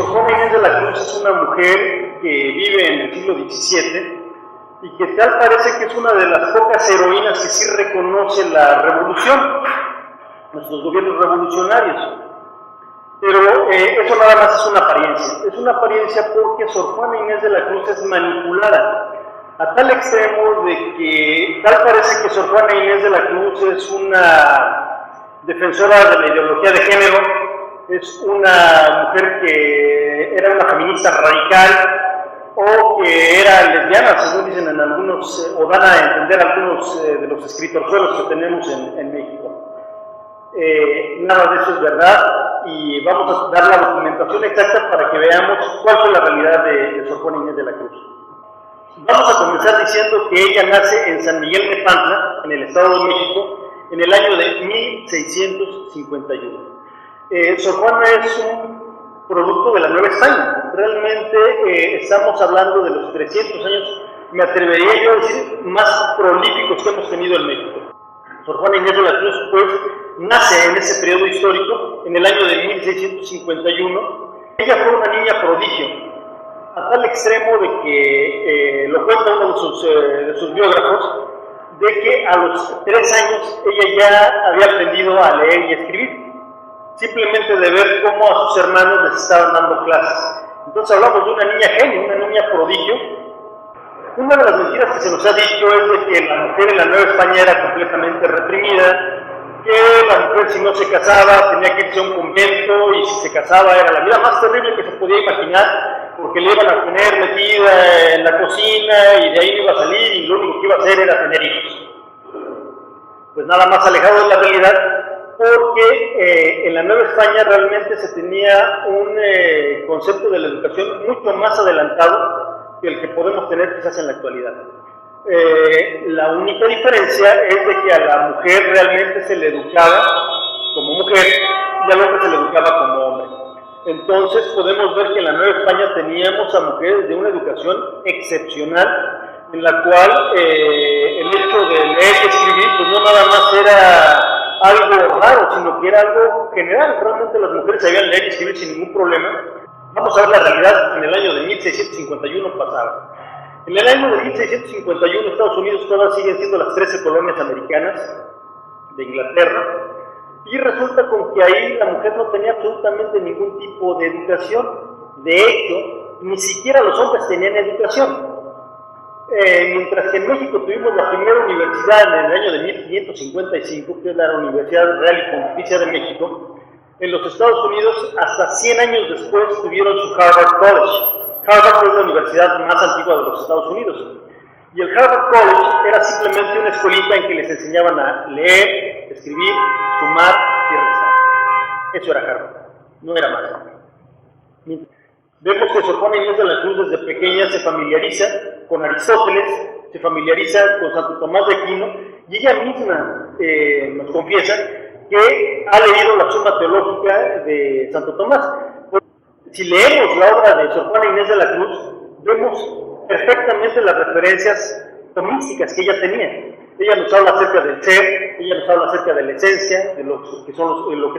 Sor Juana Inés de la Cruz es una mujer que vive en el siglo XVII y que tal parece que es una de las pocas heroínas que sí reconoce la revolución, nuestros gobiernos revolucionarios. Pero eso nada más es una apariencia. Es una apariencia porque Sor Juana Inés de la Cruz es manipulada a tal extremo de que tal parece que Sor Juana Inés de la Cruz es una defensora de la ideología de género, es una mujer que era una feminista radical o que era lesbiana, según dicen en algunos, o dan a entender algunos de los escritorzuelos que tenemos en México. Nada de eso es verdad y vamos a dar la documentación exacta para que veamos cuál fue la realidad de Sor Juana Inés de la Cruz. Vamos a comenzar diciendo que ella nace en San Miguel Nepantla, en el Estado de México, en el año de 1651. Sor Juana es un producto de la Nueva España. Realmente estamos hablando de los 300 años, me atrevería yo a decir, más prolíficos que hemos tenido en México. Sor Juana Inés de la Cruz, pues, nace en ese periodo histórico, en el año de 1651. Ella fue una niña prodigio, a tal extremo de que, lo cuenta uno de sus biógrafos, de que a los 3 años ella ya había aprendido a leer y escribir, simplemente de ver cómo a sus hermanos les estaban dando clases. Entonces hablamos de una niña genio, una niña prodigio. Una de las mentiras que se nos ha dicho es de que la mujer en la Nueva España era completamente reprimida, que la mujer si no se casaba tenía que irse a un convento y si se casaba era la vida más terrible que se podía imaginar, porque le iban a tener metida en la cocina y de ahí no iba a salir y lo único que iba a hacer era tener hijos. Pues nada más alejado de la realidad, porque en la Nueva España realmente se tenía un concepto de la educación mucho más adelantado que el que podemos tener quizás en la actualidad. La única diferencia es de que a la mujer realmente se le educaba como mujer y al hombre se le educaba como hombre. Entonces podemos ver que en la Nueva España teníamos a mujeres de una educación excepcional, en la cual el hecho de leer y escribir pues no nada más era algo raro, sino que era algo general. Realmente las mujeres sabían leer y escribir sin ningún problema. Vamos a ver la realidad en el año de 1651 pasado. En el año de 1651 Estados Unidos todas siguen siendo las 13 colonias americanas de Inglaterra, y resulta con que ahí la mujer no tenía absolutamente ningún tipo de educación. De hecho, ni siquiera los hombres tenían educación. Mientras que en México tuvimos la primera universidad en el año de 1555, que es la Universidad Real y Pontificia de México, en los Estados Unidos hasta 100 años después tuvieron su Harvard College. Harvard es la universidad más antigua de los Estados Unidos. Y el Harvard College era simplemente una escuelita en que les enseñaban a leer, escribir, sumar y restar. Eso era Harvard, no era más. Vemos que Sor Juana Inés de la Cruz desde pequeña se familiariza con Aristóteles, se familiariza con Santo Tomás de Aquino, y ella misma nos confiesa que ha leído la Suma Teológica de Santo Tomás. Si leemos la obra de Sor Juana Inés de la Cruz, vemos perfectamente las referencias tomísticas que ella tenía. Ella nos habla acerca del ser, ella nos habla acerca de la esencia, de lo que es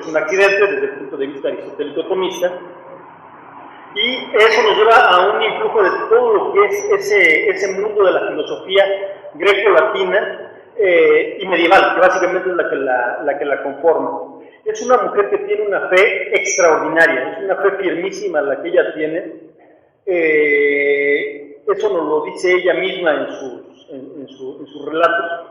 un accidente desde el punto de vista aristotélico-tomista, y eso nos lleva a un influjo de todo lo que es ese mundo de la filosofía greco-latina y medieval, que básicamente es la que la conforma. Es una mujer que tiene una fe extraordinaria, es una fe firmísima la que ella tiene. Eso nos lo dice ella misma en sus relatos,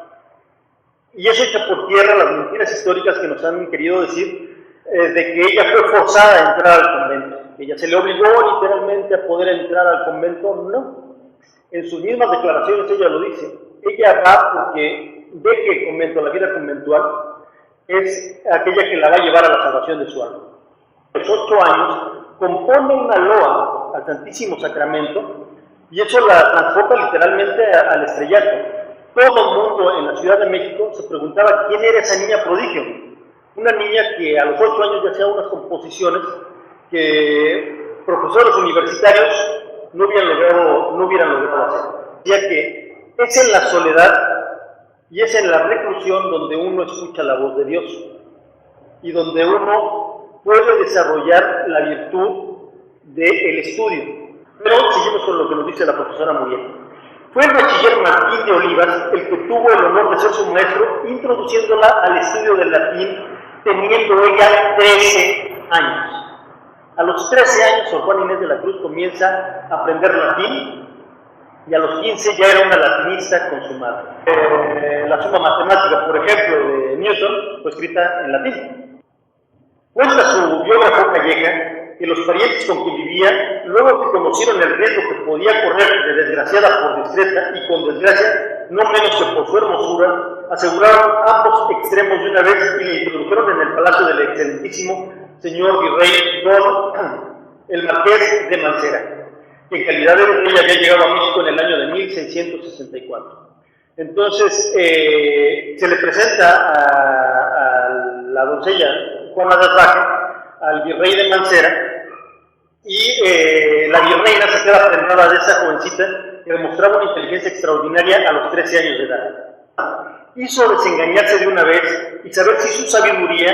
y eso echa por tierra las mentiras históricas que nos han querido decir de que ella fue forzada a entrar al convento, que ella se le obligó literalmente a poder entrar al convento. No, en sus mismas declaraciones ella lo dice. Ella va porque ve que el convento, la vida conventual, es aquella que la va a llevar a la salvación de su alma. A los 8 años compone una loa al Santísimo Sacramento, y eso la transporta literalmente al estrellato. Todo el mundo en la Ciudad de México se preguntaba quién era esa niña prodigio. Una niña que a los 8 años ya hacía unas composiciones que profesores universitarios no hubieran logrado hacer. Ya que es en la soledad y es en la reclusión donde uno escucha la voz de Dios y donde uno puede desarrollar la virtud del estudio. Pero seguimos con lo que nos dice la profesora Muriel. Fue el bachiller Martín de Olivas el que tuvo el honor de ser su maestro, introduciéndola al estudio del latín, teniendo ella 13 años. A los 13 años, Sor Juana Inés de la Cruz comienza a aprender latín, y a los 15 ya era una latinista consumada. La suma matemática, por ejemplo, de Newton, fue escrita en latín. Cuenta su biógrafo Calleja que los parientes con quien vivía, luego que conocieron el riesgo que podía correr de desgraciada por discreta y con desgracia, no menos que por su hermosura, aseguraron ambos extremos de una vez y le introdujeron en el palacio del excelentísimo señor virrey Don, el marqués de Mancera, que en calidad de rey había llegado a México en el año de 1664. Entonces, se le presenta a la doncella Juana de Azaje, al virrey de Mancera, y la virreina se queda prendada de esa jovencita que demostraba una inteligencia extraordinaria a los 13 años de edad. Hizo desengañarse de una vez y saber si su sabiduría,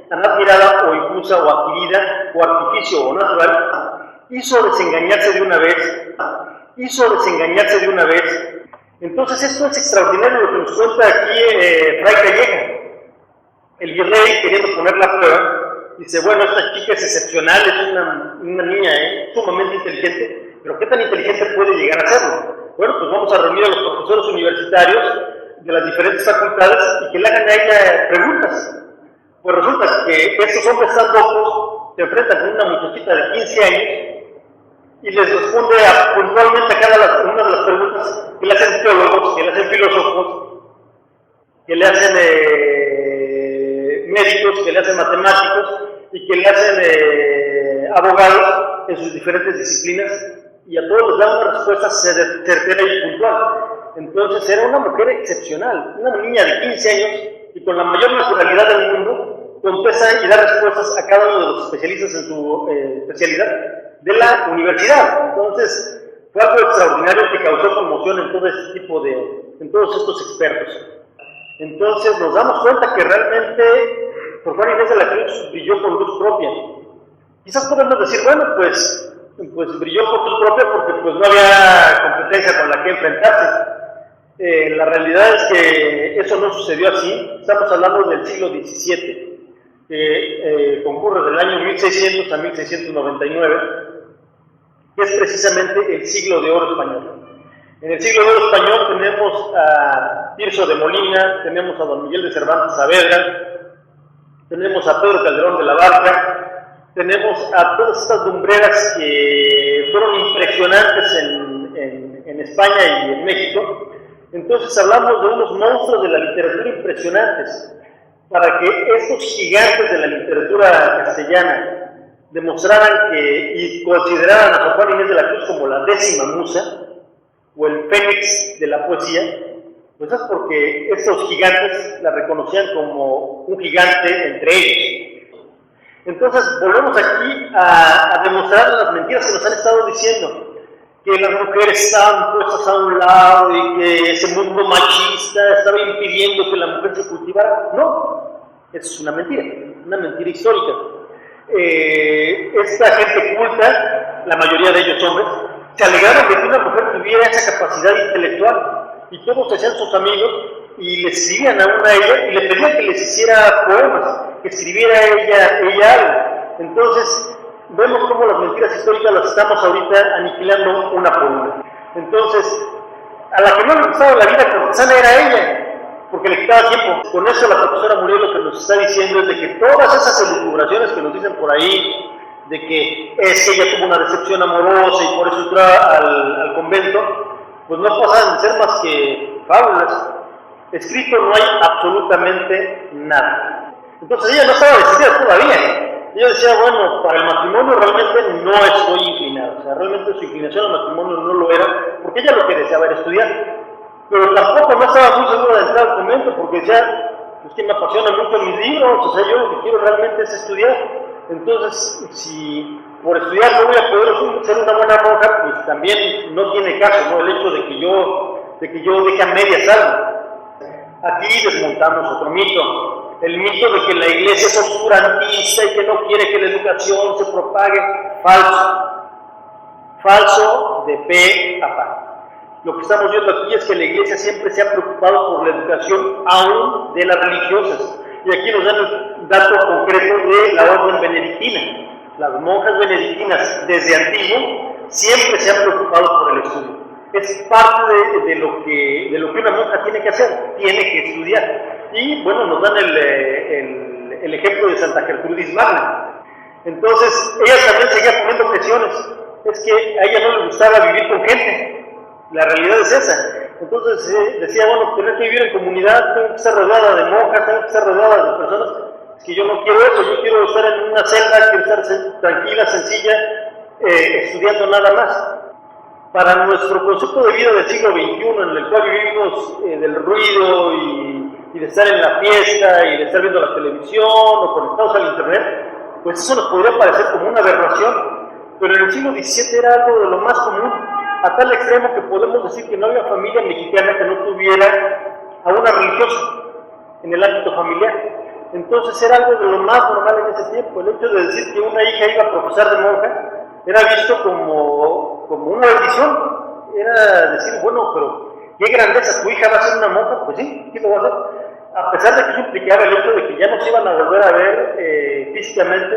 tan admirada o infusa o adquirida, o artificio o natural, hizo desengañarse de una vez. Entonces esto es extraordinario lo que nos cuenta aquí Fray Calleja. El virrey, queriendo poner la prueba, dice, bueno, esta chica es excepcional, es una niña sumamente inteligente, pero ¿qué tan inteligente puede llegar a serlo? Bueno, pues vamos a reunir a los profesores universitarios de las diferentes facultades y que le hagan a ella preguntas. Pues resulta que estos hombres tan locos se enfrentan con una muchachita de 15 años y les responde puntualmente a cada una de las preguntas que le hacen teólogos, que le hacen filósofos, que le hacen médicos, que le hacen matemáticos y que le hacen abogados en sus diferentes disciplinas, y a todos les da una respuesta certera y puntual. Entonces era una mujer excepcional, una niña de 15 años y con la mayor naturalidad del mundo contesta y da respuestas a cada uno de los especialistas en su especialidad de la universidad. Entonces fue algo extraordinario que causó conmoción en todo este tipo en todos estos expertos. Entonces nos damos cuenta que realmente Sor Juana Inés de la Cruz brilló con luz propia. Quizás podemos decir, bueno, pues brilló con luz propia porque pues no había competencia con la que enfrentarse. La realidad es que eso no sucedió así. Estamos hablando del siglo XVII, que concurre del año 1600 a 1699, que es precisamente el siglo de oro español. En el siglo de oro español tenemos a Tirso de Molina, tenemos a don Miguel de Cervantes Saavedra, tenemos a Pedro Calderón de la Barca, tenemos a todas estas lumbreras que fueron impresionantes en España y en México. Entonces hablamos de unos monstruos de la literatura impresionantes. Para que estos gigantes de la literatura castellana demostraran y consideraran a Sor Juana Inés de la Cruz como la 10ª musa, o el fénix de la poesía, pues es porque estos gigantes la reconocían como un gigante entre ellos. Entonces volvemos aquí a demostrar las mentiras que nos han estado diciendo, que las mujeres estaban puestas a un lado y que ese mundo machista estaba impidiendo que la mujer se cultivara. No, eso es una mentira histórica. Esta gente culta, la mayoría de ellos hombres, se alegraron de que una mujer tuviera esa capacidad intelectual, y todos se hacían sus amigos y le escribían a una a ella y le pedían que les hiciera poemas, que escribiera ella algo. Entonces vemos cómo las mentiras históricas las estamos ahorita aniquilando una por una. Entonces, a la que no le gustaba la vida cortesana era ella, porque le quitaba tiempo. Con eso la profesora Muriel lo que nos está diciendo es de que todas esas elucubraciones que nos dicen por ahí, de que es que ella tuvo una decepción amorosa y por eso entró al convento, pues no pasan de ser más que fábulas. Escrito no hay absolutamente nada. Entonces ella no estaba decidida todavía. Ella decía, bueno, para el matrimonio realmente no estoy inclinado. O sea, realmente su inclinación al matrimonio no lo era, porque ella lo que deseaba era estudiar. Pero tampoco no estaba muy segura de entrar al convento, porque decía, es que me apasiona mucho mis libros, o sea, yo lo que quiero realmente es estudiar. Entonces, si por estudiar no voy a poder ser una buena monja, pues también no tiene caso, ¿no? El hecho de que yo deje a medias algo. Aquí desmontamos otro mito, el mito de que la iglesia es oscurantista y que no quiere que la educación se propague. Falso. falso de pe a pa. Lo que estamos viendo aquí es que la Iglesia siempre se ha preocupado por la educación aún de las religiosas. Y aquí nos dan el dato concreto de la orden benedictina. Las monjas benedictinas desde antiguo siempre se han preocupado por el estudio. Es parte de lo que una monja tiene que hacer, tiene que estudiar. Y bueno, nos dan el ejemplo de Santa Gertrudis Magna. Entonces, ella también seguía poniendo objeciones. Es que a ella no le gustaba vivir con gente. La realidad es esa. Entonces decía, bueno, tener que vivir en comunidad, tengo que estar rodeada de monjas, tengo que estar rodeada de personas. Es que yo no quiero eso, yo quiero estar en una celda, quiero estar tranquila, sencilla, estudiando nada más. Para nuestro concepto de vida del siglo XXI, en el cual vivimos del ruido y de estar en la fiesta y de estar viendo la televisión o conectados al internet, pues eso nos podría parecer como una aberración, pero en el siglo XVII era algo de lo más común, a tal extremo que podemos decir que no había familia mexicana que no tuviera a una religiosa en el ámbito familiar. Entonces era algo de lo más normal en ese tiempo. El hecho de decir que una hija iba a profesar de monja era visto como una bendición. Era decir, bueno, pero qué grandeza, tu hija va a ser una monja, pues sí, ¿qué lo va a hacer? A pesar de que eso implicaba el hecho de que ya no se iban a volver a ver físicamente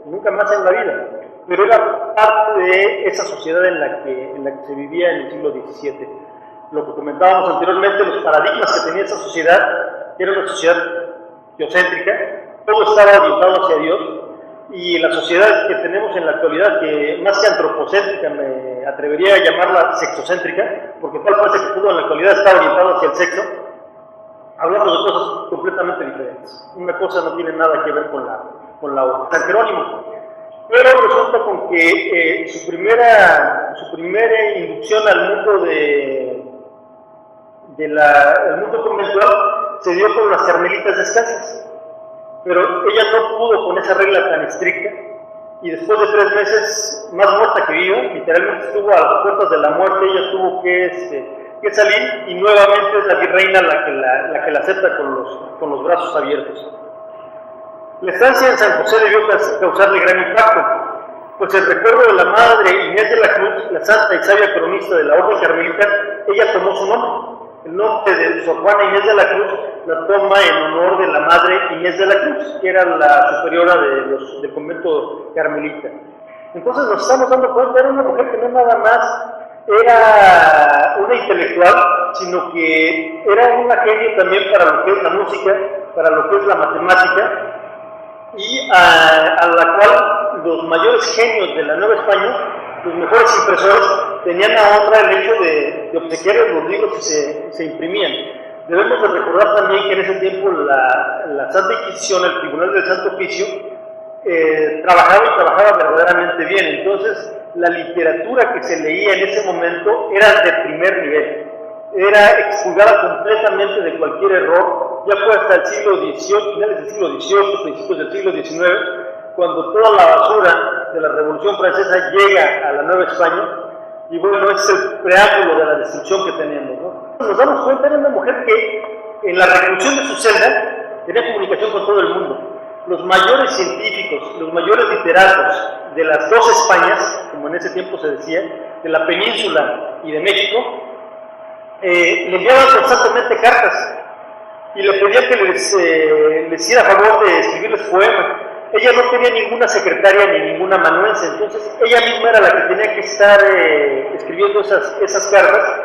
nunca más en la vida. Pero era parte de esa sociedad en la que se vivía en el siglo XVII. Lo que comentábamos anteriormente, los paradigmas que tenía esa sociedad, que era una sociedad teocéntrica, todo estaba orientado hacia Dios, y la sociedad que tenemos en la actualidad, que más que antropocéntrica, me atrevería a llamarla sexocéntrica, porque tal parece que todo en la actualidad está orientado hacia el sexo, hablamos de cosas completamente diferentes. Una cosa no tiene nada que ver con la otra. San Jerónimo. Pero resulta con que su primera inducción al mundo el mundo conventual se dio con las carmelitas descalzas. Pero ella no pudo con esa regla tan estricta y después de 3 meses, más muerta que viva, literalmente estuvo a las puertas de la muerte. Ella tuvo que salir y nuevamente es la virreina la que la acepta con los brazos abiertos. La estancia en San José debió causarle gran impacto, pues el recuerdo de la madre Inés de la Cruz, la santa y sabia cronista de la orden carmelita, ella tomó su nombre. El nombre de Sor Juana Inés de la Cruz la toma en honor de la madre Inés de la Cruz, que era la superiora del convento carmelita. Entonces nos estamos dando cuenta, era una mujer que no nada más era una intelectual, sino que era una genio también para lo que es la música, para lo que es la matemática, y a la cual los mayores genios de la Nueva España, los mejores impresores, tenían a honra el hecho de obsequiar los libros que se imprimían. Debemos de recordar también que en ese tiempo la Santa Inquisición, el Tribunal del Santo Oficio, trabajaba verdaderamente bien. Entonces, la literatura que se leía en ese momento era de primer nivel. Era expurgada completamente de cualquier error. Ya fue hasta el siglo XVIII, finales del siglo XVIII, principios del siglo XIX, cuando toda la basura de la Revolución Francesa llega a la Nueva España, y bueno, es el preámbulo de la destrucción que tenemos, ¿no? Nos damos cuenta, era una mujer que en la reclusión de su celda tenía comunicación con todo el mundo. Los mayores científicos, los mayores literatos de las 2 Españas, como en ese tiempo se decía, de la península y de México, le enviaban constantemente cartas y le pedían que les hiciera favor de escribirles poemas. Ella no tenía ninguna secretaria ni ninguna amanuense, entonces ella misma era la que tenía que estar escribiendo esas cartas,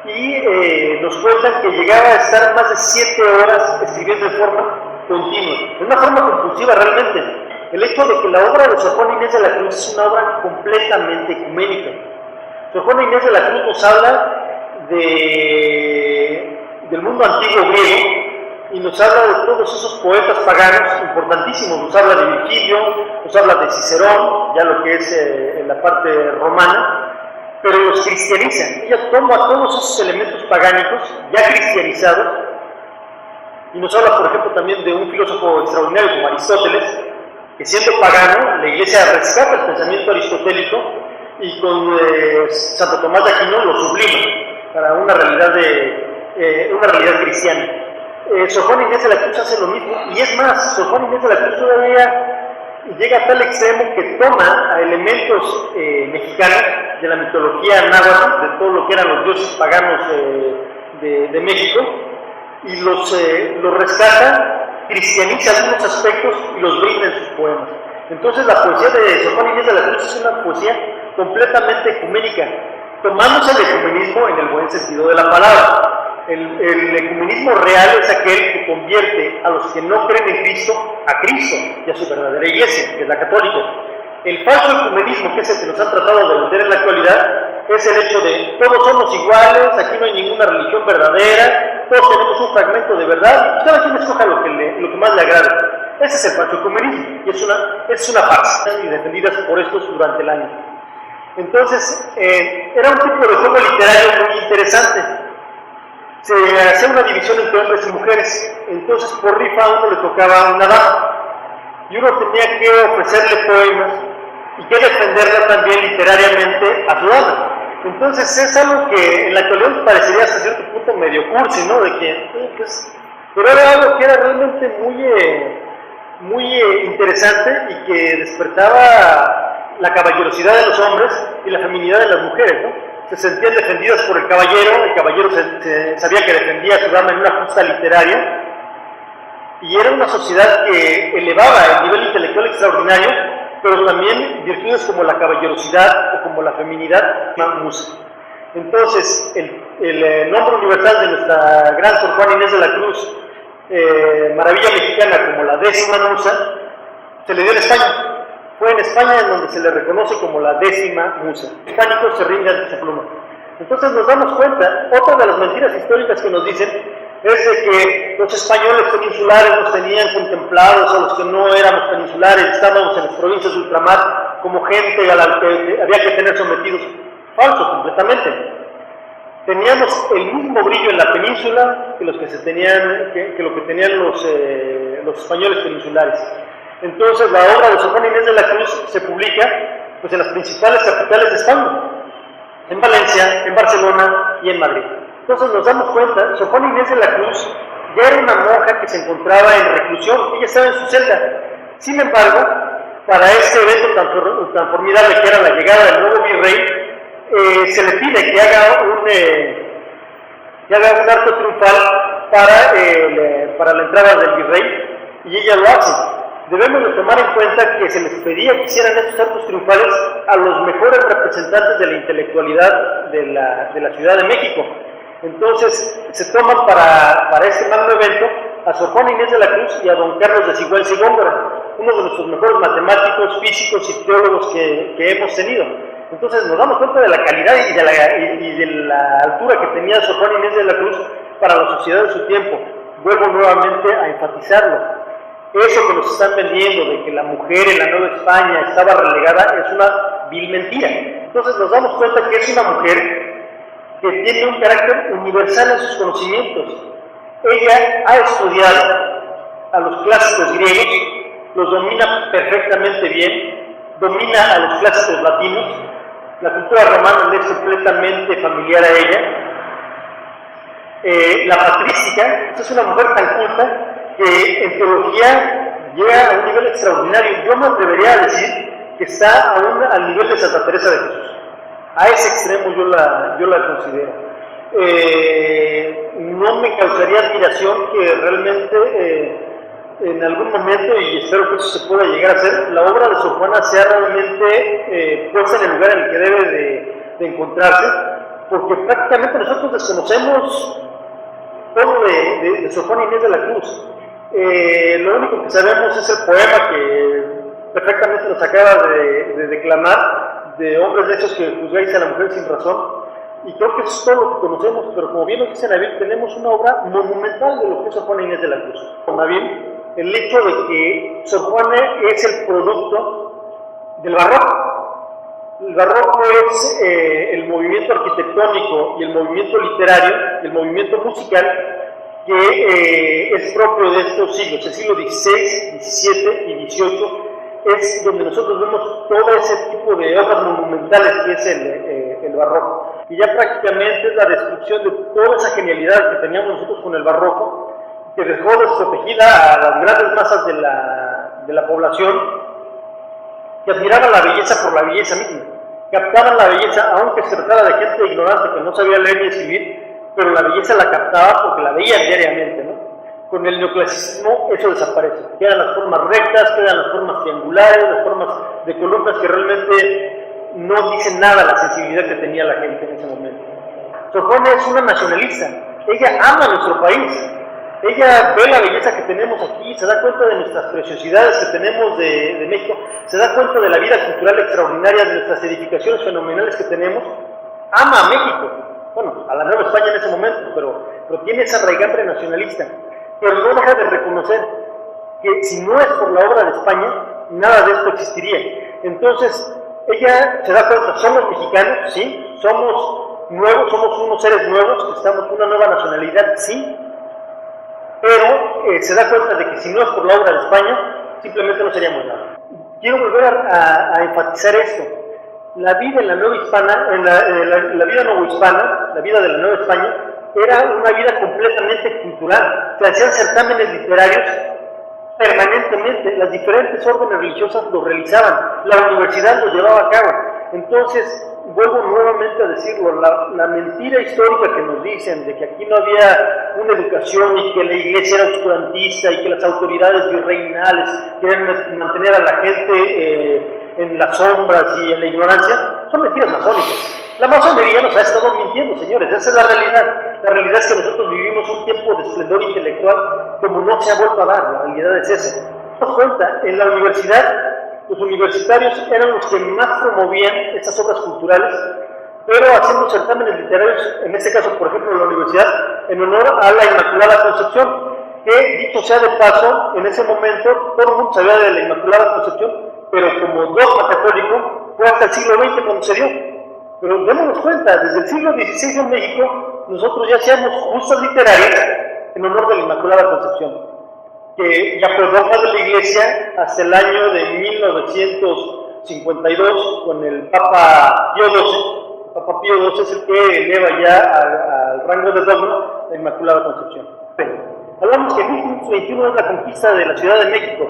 y nos cuentan que llegaba a estar más de 7 horas escribiendo de forma continua, de una forma compulsiva realmente. El hecho de que la obra de Sor Juana Inés de la Cruz es una obra completamente ecuménica. Sor Juana Inés de la Cruz nos habla del mundo antiguo griego, y nos habla de todos esos poetas paganos importantísimos. Nos habla de Virgilio, nos habla de Cicerón, ya lo que es en la parte romana, pero los cristianiza. Ella toma todos esos elementos pagánicos ya cristianizados, y nos habla, por ejemplo, también de un filósofo extraordinario como Aristóteles, que siendo pagano, la Iglesia rescata el pensamiento aristotélico y con Santo Tomás de Aquino lo sublima para una realidad cristiana. Sor Juana Inés de la Cruz hace lo mismo, y es más, Sor Juana Inés de la Cruz todavía y llega a tal extremo que toma a elementos mexicanos de la mitología náhuatl, de todo lo que eran los dioses paganos de México, y los rescata, cristianiza algunos aspectos y los brinda en sus poemas. Entonces la poesía de Sor Juana Inés de la Cruz es una poesía completamente ecuménica, tomándose el ecumenismo en el buen sentido de la palabra. El ecumenismo real es aquel que convierte a los que no creen en Cristo a Cristo y a su verdadera iglesia, que es la católica. El falso ecumenismo, que es el que nos han tratado de vender en la actualidad, es el hecho de todos somos iguales, aquí no hay ninguna religión verdadera, todos tenemos un fragmento de verdad y cada quien escoja lo que más le agrade. Ese es el falso ecumenismo y es una farsa, y defendidas por estos durante el año. Entonces, era un tipo de juego literario muy interesante. Se hacía una división entre hombres y mujeres, entonces por rifa a uno le tocaba una dama y uno tenía que ofrecerle poemas y que defenderla también literariamente a su dama. Entonces es algo que en la actualidad parecería hasta cierto punto medio cursi, ¿no? De que, pero era algo que era realmente muy interesante y que despertaba la caballerosidad de los hombres y la feminidad de las mujeres, ¿no? Se sentían defendidas por el caballero sabía que defendía a su dama en una justa literaria, y era una sociedad que elevaba el nivel intelectual extraordinario, pero también virtudes como la caballerosidad o como la feminidad, una musa. Entonces, el nombre universal de nuestra gran Sor Juana Inés de la Cruz, maravilla mexicana como la 10ª musa, se le dio en España. Fue en España en donde se le reconoce como la 10ª musa. Los hispánicos se rinden ante su pluma. Entonces nos damos cuenta, otra de las mentiras históricas que nos dicen es de que los españoles peninsulares nos tenían contemplados a los que no éramos peninsulares, estábamos en las provincias de ultramar como gente a la que había que tener sometidos. Falso, completamente. Teníamos el mismo brillo en la península que lo que tenían los españoles peninsulares. Entonces la obra de Sor Juana Inés de la Cruz se publica pues, en las principales capitales de España, en Valencia, en Barcelona y en Madrid. Entonces nos damos cuenta, Sor Juana Inés de la Cruz ya era una monja que se encontraba en reclusión, ella estaba en su celda. Sin embargo, para este evento tan formidable que era la llegada del nuevo virrey, se le pide que haga un acto triunfal para la entrada del virrey, y ella lo hace. Debemos de tomar en cuenta que se les pedía que hicieran estos actos triunfales a los mejores representantes de la intelectualidad de la Ciudad de México. Entonces se toman para este magno evento a Sor Juana Inés de la Cruz y a don Carlos de Sigüenza y Góngora, uno de nuestros mejores matemáticos, físicos y teólogos que hemos tenido. Entonces nos damos cuenta de la calidad y de la altura que tenía Sor Juana Inés de la Cruz para la sociedad de su tiempo. Vuelvo nuevamente a enfatizarlo. Eso que nos están vendiendo de que la mujer en la Nueva España estaba relegada es una vil mentira. Entonces nos damos cuenta que es una mujer que tiene un carácter universal en sus conocimientos. Ella ha estudiado a los clásicos griegos, los domina perfectamente bien, domina a los clásicos latinos, la cultura romana le es completamente familiar a ella. La patrística, es una mujer tan culta que en teología llega a un nivel extraordinario. Yo me atrevería a decir que está aún al nivel de Santa Teresa de Jesús. A ese extremo yo la considero. No me causaría admiración que realmente en algún momento, y espero que eso se pueda llegar a hacer, la obra de Sor Juana sea realmente puesta en el lugar en el que debe de encontrarse, porque prácticamente nosotros desconocemos todo de Sor Juana Inés de la Cruz. Lo único que sabemos es el poema que perfectamente nos acaba de declamar, de hombres de esos que juzgáis a la mujer sin razón, y creo que eso es todo lo que conocemos, pero como bien nos dice Nabil, tenemos una obra monumental de lo que es Sor Juana Inés de la Cruz. Nabil, el hecho de que Sor Juana es el producto del barroco. El barroco es el movimiento arquitectónico y el movimiento literario, el movimiento musical, que es propio de estos siglos, el siglo XVI, XVII y XVIII, es donde nosotros vemos todo ese tipo de obras monumentales que es el barroco. Y ya prácticamente es la destrucción de toda esa genialidad que teníamos nosotros con el barroco, que dejó desprotegida a las grandes masas de la población, que admiraban la belleza por la belleza misma, captaban la belleza, aunque se tratara de gente ignorante que no sabía leer ni escribir, pero la belleza la captaba porque la veían diariamente, ¿no? Con el neoclasicismo eso desaparece, quedan las formas rectas, quedan las formas triangulares, las formas de columnas que realmente no dicen nada la sensibilidad que tenía la gente en ese momento. Sor Juana es una nacionalista, ella ama nuestro país, ella ve la belleza que tenemos aquí, se da cuenta de nuestras preciosidades que tenemos de México, se da cuenta de la vida cultural extraordinaria, de nuestras edificaciones fenomenales que tenemos, ama a México, bueno, a la Nueva España en ese momento, pero tiene esa raigambre nacionalista, pero no deja de reconocer que si no es por la obra de España, nada de esto existiría. Entonces, ella se da cuenta, somos mexicanos, sí, somos nuevos, somos unos seres nuevos, que estamos una nueva nacionalidad, sí, pero se da cuenta de que si no es por la obra de España, simplemente no seríamos nada. Quiero volver a enfatizar esto. La vida en la nueva hispana, la vida novohispana, la vida de la Nueva España, era una vida completamente cultural. Se hacían certámenes literarios permanentemente, las diferentes órdenes religiosas lo realizaban, la universidad lo llevaba a cabo. Entonces, vuelvo nuevamente a decirlo, la mentira histórica que nos dicen de que aquí no había una educación y que la iglesia era oscurantista y que las autoridades virreinales querían mantener a la gente en las sombras y en la ignorancia, son mentiras masónicas. La masonería nos ha estado mintiendo, señores, esa es la realidad. La realidad es que nosotros vivimos un tiempo de esplendor intelectual como no se ha vuelto a dar, la realidad es esa. Nos cuenta, en la universidad, los universitarios eran los que más promovían estas obras culturales, pero haciendo certámenes literarios, en este caso, por ejemplo, en la universidad, en honor a la Inmaculada Concepción, que, dicho sea de paso, en ese momento todo el mundo sabía de la Inmaculada Concepción, pero como dogma católico fue hasta el siglo XX cuando se dio. Pero démonos cuenta, desde el siglo XVI en México, nosotros ya hacíamos justas literarias en honor de la Inmaculada Concepción, que ya fue dogma de la Iglesia hasta el año de 1952 con el Papa Pío XII. El Papa Pío XII es el que eleva ya al rango de dogma la Inmaculada Concepción. Hablamos que en 1521 es la conquista de la Ciudad de México.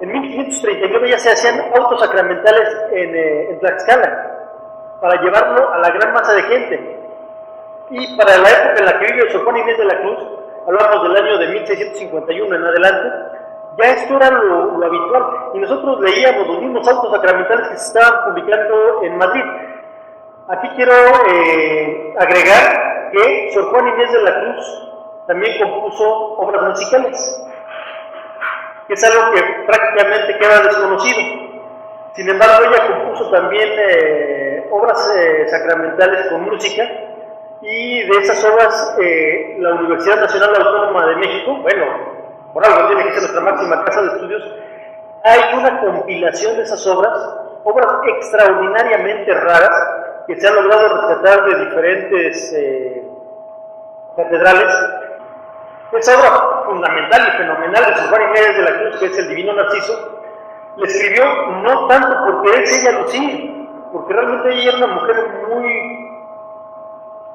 En 1539 ya se hacían autos sacramentales en Tlaxcala para llevarlo a la gran masa de gente. Y para la época en la que vive Sor Juana Inés de la Cruz, hablamos del año de 1651 en adelante, ya esto era lo habitual. Y nosotros leíamos los mismos autos sacramentales que se estaban publicando en Madrid. Aquí quiero agregar que Sor Juana Inés de la Cruz también compuso obras musicales, que es algo que prácticamente queda desconocido. Sin embargo, ella compuso también obras sacramentales con música, y de esas obras la Universidad Nacional Autónoma de México, bueno, por algo tiene que ser nuestra máxima casa de estudios, hay una compilación de esas obras extraordinariamente raras que se han logrado rescatar de diferentes catedrales. Esa obra fundamental y fenomenal de Sor Juana Inés de la Cruz, que es el Divino Narciso, le escribió no tanto porque es ella lucía, porque realmente ella era una mujer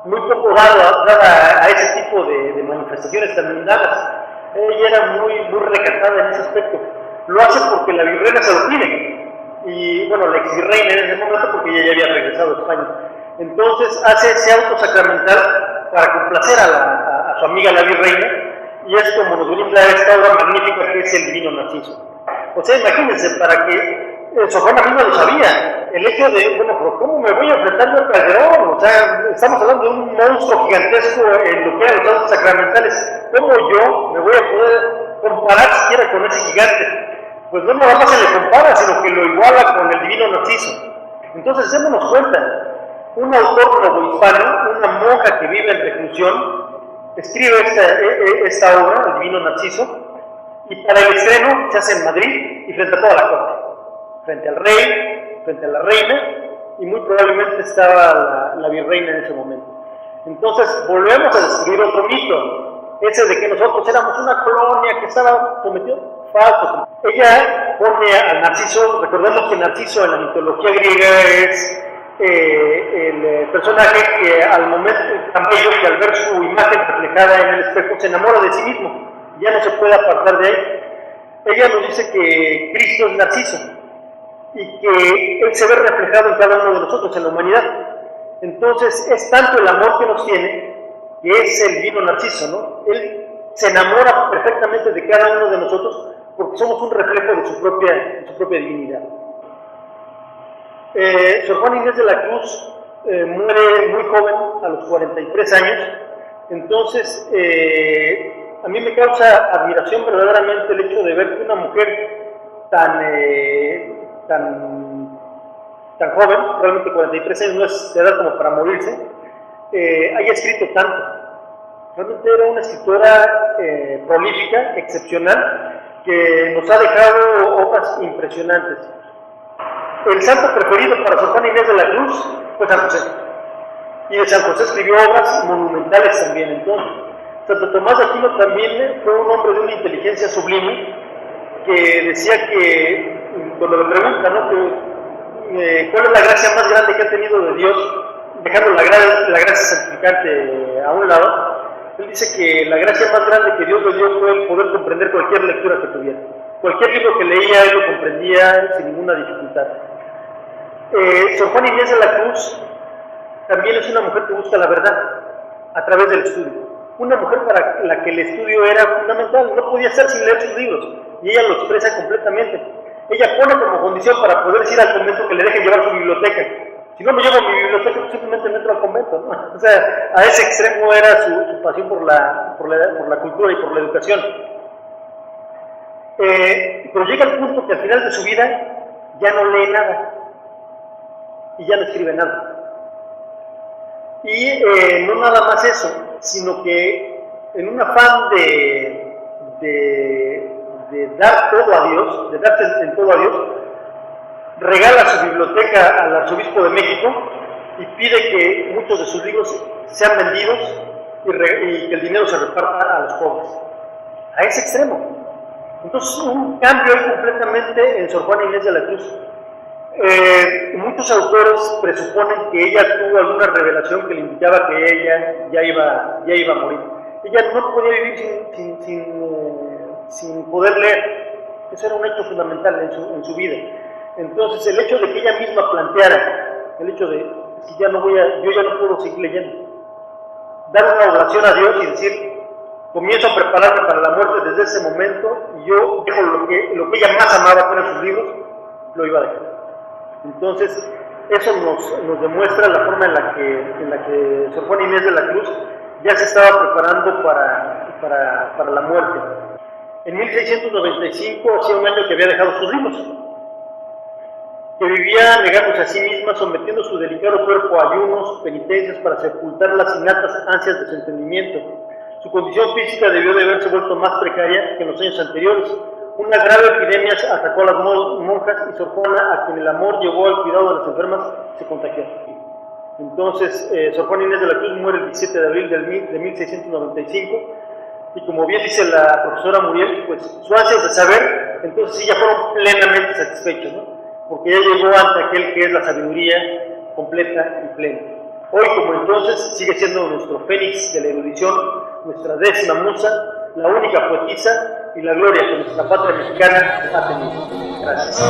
muy poco dada a ese tipo de manifestaciones tan mundanas. Ella era muy recatada en ese aspecto. Lo hace porque la virreina se lo pide, y bueno, la exvirreina en ese momento, porque ella ya había regresado a España. Entonces hace ese auto sacramental para complacer a su amiga la virreina, y es como nos brinda esta obra magnífica que es el Divino Narciso. O sea, imagínense, para que Sor Juana misma lo sabía, el hecho de, bueno, pero ¿cómo me voy a enfrentar yo al Calderón? O sea, estamos hablando de un monstruo gigantesco en lo que eran los autos sacramentales. ¿Cómo yo me voy a poder comparar siquiera con ese gigante? Pues no nada más se le compara, sino que lo iguala con el Divino Narciso. Entonces, démonos cuenta, un autor novohispano, una monja que vive en reclusión, escribe esta obra, el Divino Narciso, y para el estreno se hace en Madrid y frente a toda la corte, frente al rey, frente a la reina, y muy probablemente estaba la virreina en ese momento. Entonces volvemos a descubrir otro mito, ese de que nosotros éramos una colonia que estaba cometiendo falso. Ella pone a Narciso, recordemos que Narciso en la mitología griega es el personaje que al momento tan bello que al ver su imagen reflejada en el espejo se enamora de sí mismo, ya no se puede apartar de ahí. Ella nos dice que Cristo es Narciso, y que Él se ve reflejado en cada uno de nosotros, en la humanidad. Entonces, es tanto el amor que nos tiene, que es el vino Narciso, ¿no? Él se enamora perfectamente de cada uno de nosotros porque somos un reflejo de su propia divinidad. Sor Juana Inés de la Cruz muere muy joven, a los 43 años. Entonces, a mí me causa admiración verdaderamente el hecho de ver que una mujer tan joven, realmente 43 años no es edad como para morirse, haya escrito tanto. Realmente era una escritora prolífica, excepcional, que nos ha dejado obras impresionantes. El santo preferido para Sor Juana Inés de la Cruz fue San José. Y de San José escribió obras monumentales también. Entonces, Santo Tomás de Aquino también fue un hombre de una inteligencia sublime, que decía que, cuando le preguntan, ¿no?, ¿cuál es la gracia más grande que ha tenido de Dios, dejando la gracia santificante a un lado? Él dice que la gracia más grande que Dios le dio fue el poder comprender cualquier lectura que tuviera. Cualquier libro que leía, él lo comprendía sin ninguna dificultad. Sor Juana Inés de la Cruz también es una mujer que busca la verdad a través del estudio. Una mujer para la que el estudio era fundamental, no podía estar sin leer sus libros, y ella lo expresa completamente. Ella pone como condición para poder ir al convento que le dejen llevar su biblioteca. Si no me llevo mi biblioteca, pues simplemente no entro al convento, ¿no? O sea, a ese extremo era su pasión por la cultura y por la educación. Pero llega el punto que al final de su vida ya no lee nada y ya no escribe nada. Y no nada más eso, sino que en un afán de dar todo a Dios, de darse en todo a Dios, regala su biblioteca al arzobispo de México y pide que muchos de sus libros sean vendidos y que el dinero se reparta a los pobres. A ese extremo. Entonces, un cambio completamente en Sor Juana Inés de la Cruz. Muchos autores presuponen que ella tuvo alguna revelación que le indicaba que ella ya iba a morir. Ella no podía vivir sin poder leer. Eso era un hecho fundamental en su vida. Entonces, el hecho de que ella misma planteara el hecho de que yo ya no puedo seguir leyendo, dar una oración a Dios y decir, comienzo a prepararme para la muerte desde ese momento, y yo dejo lo que ella más amaba, que eran sus libros, lo iba a dejar. Entonces, eso nos demuestra la forma en la que Sor Juana Inés de la Cruz ya se estaba preparando para la muerte. En 1695, hacía un año que había dejado sus libros, que vivía negándose a sí misma, sometiendo su delicado cuerpo a ayunos, penitencias para sepultar las innatas ansias de su entendimiento. Su condición física debió de haberse vuelto más precaria que en los años anteriores. Una grave epidemia atacó a las monjas y Sor Juana, a quien el amor llevó al cuidado de las enfermas, se contagió. Entonces, Sor Juana Inés de la Cruz muere el 17 de abril de 1695, y como bien dice la profesora Muriel, pues su ansia de saber, entonces sí ya fueron plenamente satisfechos, ¿no? Porque ya llegó ante aquel que es la sabiduría completa y plena. Hoy, como entonces, sigue siendo nuestro fénix de la erudición, nuestra 10ª musa, la única poetisa y la gloria que nuestra patria mexicana ha tenido. Gracias.